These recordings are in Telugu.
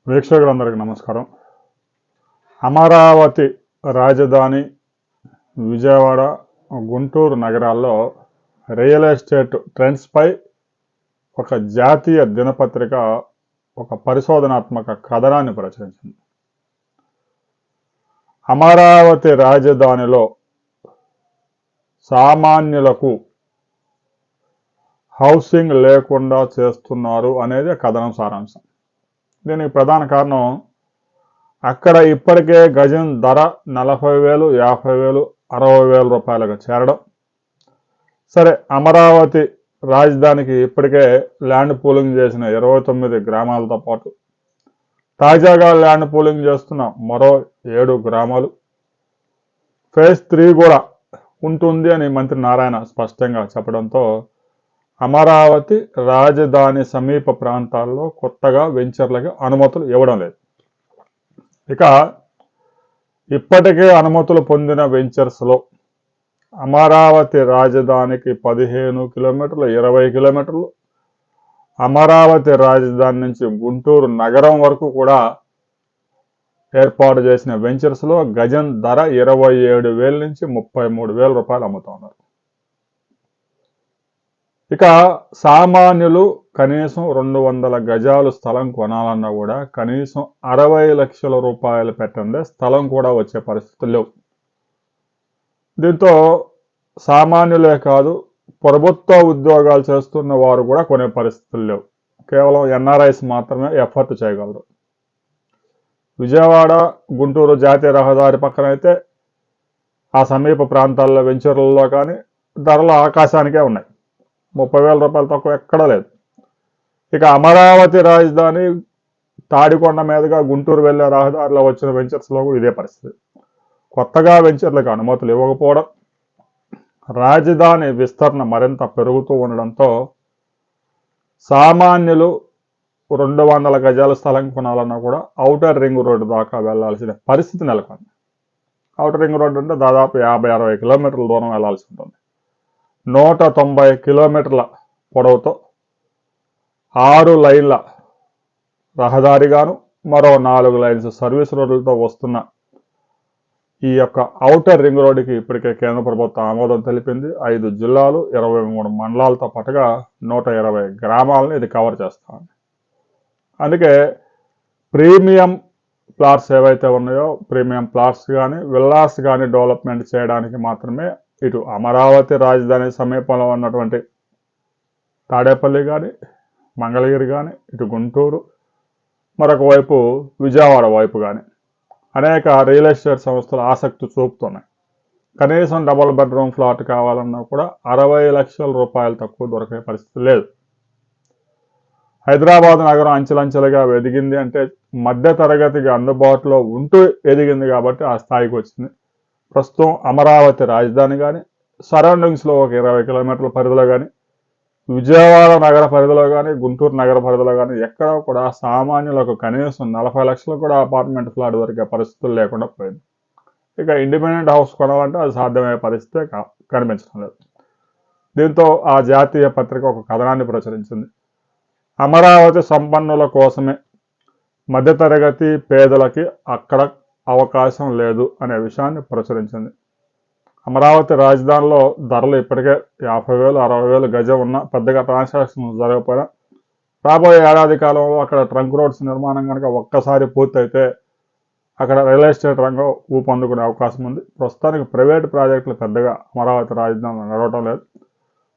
వీక్షకులందరికీ నమస్కారం. అమరావతి రాజధాని విజయవాడ, గుంటూరు నగరాల్లో రియల్ ఎస్టేట్ ట్రెండ్స్పై ఒక జాతీయ దినపత్రిక ఒక పరిశోధనాత్మక కథనాన్ని ప్రచురించింది. అమరావతి రాజధానిలో సామాన్యులకు హౌసింగ్ లేకుండా చేస్తున్నారు అనేది కథనం సారాంశం. దీనికి ప్రధాన కారణం, అక్కడ ఇప్పటికే గజం ధర 40,000, 50,000, 60,000 రూపాయలకు చేరడం. సరే, అమరావతి రాజధానికి ఇప్పటికే ల్యాండ్ పూలింగ్ చేసిన 29 గ్రామాలతో పాటు తాజాగా ల్యాండ్ పూలింగ్ చేస్తున్న మరో 7 గ్రామాలు, ఫేజ్ 3 కూడా ఉంటుంది అని మంత్రి నారాయణ స్పష్టంగా చెప్పడంతో అమరావతి రాజధాని సమీప ప్రాంతాల్లో కొత్తగా వెంచర్లకు అనుమతులు ఇవ్వడం లేదు. ఇక ఇప్పటికే అనుమతులు పొందిన వెంచర్స్లో అమరావతి రాజధానికి 15 కిలోమీటర్లు, 20 కిలోమీటర్లు, అమరావతి రాజధాని నుంచి గుంటూరు నగరం వరకు కూడా ఏర్పాటు చేసిన వెంచర్స్లో గజం ధర 27,000 నుంచి 33,000 రూపాయలు అమ్ముతా ఉన్నారు. ఇక సామాన్యులు కనీసం 200 గజాలు స్థలం కొనాలన్నా కూడా కనీసం 60 లక్షల రూపాయలు పెట్టందే స్థలం కూడా వచ్చే పరిస్థితులు లేవు. దీంతో సామాన్యులే కాదు, ప్రభుత్వ ఉద్యోగాలు చేస్తున్న వారు కూడా కొనే పరిస్థితులు లేవు. కేవలం ఎన్ఆర్ఐస్ మాత్రమే ఎఫర్ట్ చేయగలరు. విజయవాడ, గుంటూరు జాతీయ రహదారి పక్కన అయితే ఆ సమీప ప్రాంతాల్లో వెంచర్లలో కానీ ధరలు ఆకాశానికే ఉన్నాయి. 30,000 రూపాయలు తక్కువ ఎక్కడా లేదు. ఇక అమరావతి రాజధాని తాడికొండ మీదుగా గుంటూరు వెళ్లే రహదారిలో వచ్చిన వెంచర్స్లో ఇదే పరిస్థితి. కొత్తగా వెంచర్లకు అనుమతులు ఇవ్వకపోవడం, రాజధాని విస్తరణ మరింత పెరుగుతూ ఉండడంతో సామాన్యులు 200 గజాల స్థలం కొనాలన్నా కూడా ఔటర్ రింగ్ రోడ్డు దాకా వెళ్లాల్సిన పరిస్థితి నెలకొంది. ఔటర్ రింగ్ రోడ్డు అంటే దాదాపు 50-60 కిలోమీటర్ల దూరం వెళ్లాల్సి ఉంటుంది. 190 కిలోమీటర్ల పొడవుతో 6 లైన్ల రహదారిగాను మరో 4 లైన్స్ సర్వీస్ రోడ్లతో వస్తున్న ఈ యొక్క ఔటర్ రింగ్ రోడ్డుకి ఇప్పటికే కేంద్ర ప్రభుత్వం ఆమోదం తెలిపింది. 5 జిల్లాలు, 23 మండలాలతో పాటుగా 120 గ్రామాలను ఇది కవర్ చేస్తుంది. అందుకే ప్రీమియం ప్లాట్స్ ఏవైతే ఉన్నాయో, ప్రీమియం ప్లాట్స్ కానీ విల్లాస్ కానీ డెవలప్మెంట్ చేయడానికి మాత్రమే ఇటు అమరావతి రాజధాని సమీపంలో ఉన్నటువంటి తాడేపల్లి కానీ, మంగళగిరి కానీ, ఇటు గుంటూరు, మరొక వైపు విజయవాడ వైపు కానీ అనేక రియల్ ఎస్టేట్ సంస్థలు ఆసక్తి చూపుతున్నాయి. కనీసం డబుల్ బెడ్రూమ్ ఫ్లాట్ కావాలన్నా కూడా 60 లక్షల రూపాయలు తక్కువ దొరికే పరిస్థితి లేదు. హైదరాబాద్ నగరం అంచెలంచెలుగా ఎదిగింది అంటే మధ్య తరగతికి అందుబాటులో ఉంటూ ఎదిగింది కాబట్టి ఆ స్థాయికి వచ్చింది. ప్రస్తుతం అమరావతి రాజధాని కానీ, సరౌండింగ్స్లో ఒక 20 కిలోమీటర్ల పరిధిలో కానీ, విజయవాడ నగర పరిధిలో కానీ, గుంటూరు నగర పరిధిలో కానీ ఎక్కడ కూడా సామాన్యులకు కనీసం 40 లక్షలు కూడా అపార్ట్మెంట్ ఫ్లాట్ దొరికే పరిస్థితులు లేకుండా పోయింది. ఇక ఇండిపెండెంట్ హౌస్ కొనాలంటే అది సాధ్యమయ్యే పరిస్థితే కనిపించడం లేదు. దీంతో ఆ జాతీయ పత్రిక ఒక కథనాన్ని ప్రచురించింది. అమరావతి సంపన్నుల కోసమే, మధ్యతరగతి పేదలకి అక్కడ అవకాశం లేదు అనే విషయాన్ని ప్రచురించింది. అమరావతి రాజధానిలో ధరలు ఇప్పటికే 50,000, 60,000 గజం ఉన్న పెద్దగా ట్రాన్సాక్షన్ జరగకపోయినా రాబోయే ఏడాది కాలంలో అక్కడ ట్రంక్ రోడ్స్ నిర్మాణం కనుక ఒక్కసారి పూర్తయితే అక్కడ రియల్ ఎస్టేట్ రంగం ఊపందుకునే అవకాశం ఉంది. ప్రస్తుతానికి ప్రైవేట్ ప్రాజెక్టులు పెద్దగా అమరావతి రాజధానిలో నడవటం లేదు.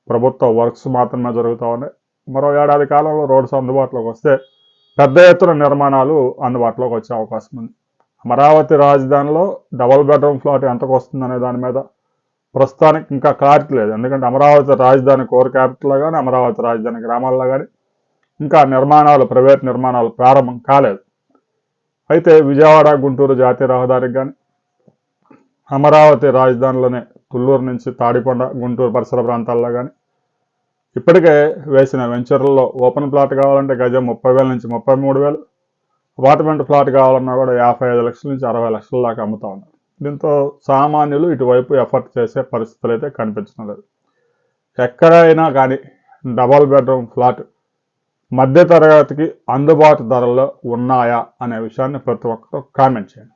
ప్రభుత్వ వర్క్స్ మాత్రమే జరుగుతూ ఉన్నాయి. మరో ఏడాది కాలంలో రోడ్స్ అందుబాటులోకి వస్తే పెద్ద ఎత్తున నిర్మాణాలు అందుబాటులోకి వచ్చే అవకాశం ఉంది. అమరావతి రాజధానిలో డబుల్ బెడ్రూమ్ ఫ్లాట్ ఎంతకు వస్తుందనే దాని మీద ప్రస్తుతానికి ఇంకా క్లారిటీ లేదు. ఎందుకంటే అమరావతి రాజధాని కోర్ క్యాపిటల్లో కానీ, అమరావతి రాజధాని గ్రామాల్లో కానీ ఇంకా నిర్మాణాలు, ప్రైవేట్ నిర్మాణాలు ప్రారంభం కాలేదు. అయితే విజయవాడ, గుంటూరు జాతీయ రహదారికి కానీ, అమరావతి రాజధానిలోనే తుళ్ళూరు నుంచి తాడికొండ, గుంటూరు పరిసర ప్రాంతాల్లో కానీ ఇప్పటికే వేసిన వెంచర్లలో ఓపెన్ ప్లాట్ కావాలంటే గజం 30,000 నుంచి 33,000, అపార్ట్మెంట్ ఫ్లాట్ కావాలన్నా కూడా 55 లక్షల నుంచి 60 లక్షల దాకా అమ్ముతా ఉన్నారు. దీంతో సామాన్యులు ఇటువైపు ఎఫర్ట్ చేసే పరిస్థితులు అయితే కనిపించడం లేదు. ఎక్కడైనా కానీ డబల్ బెడ్రూమ్ ఫ్లాట్ మధ్య తరగతికి అందుబాటు ధరల్లో ఉన్నాయా అనే విషయాన్ని ప్రతి ఒక్కరూ కామెంట్ చేయండి.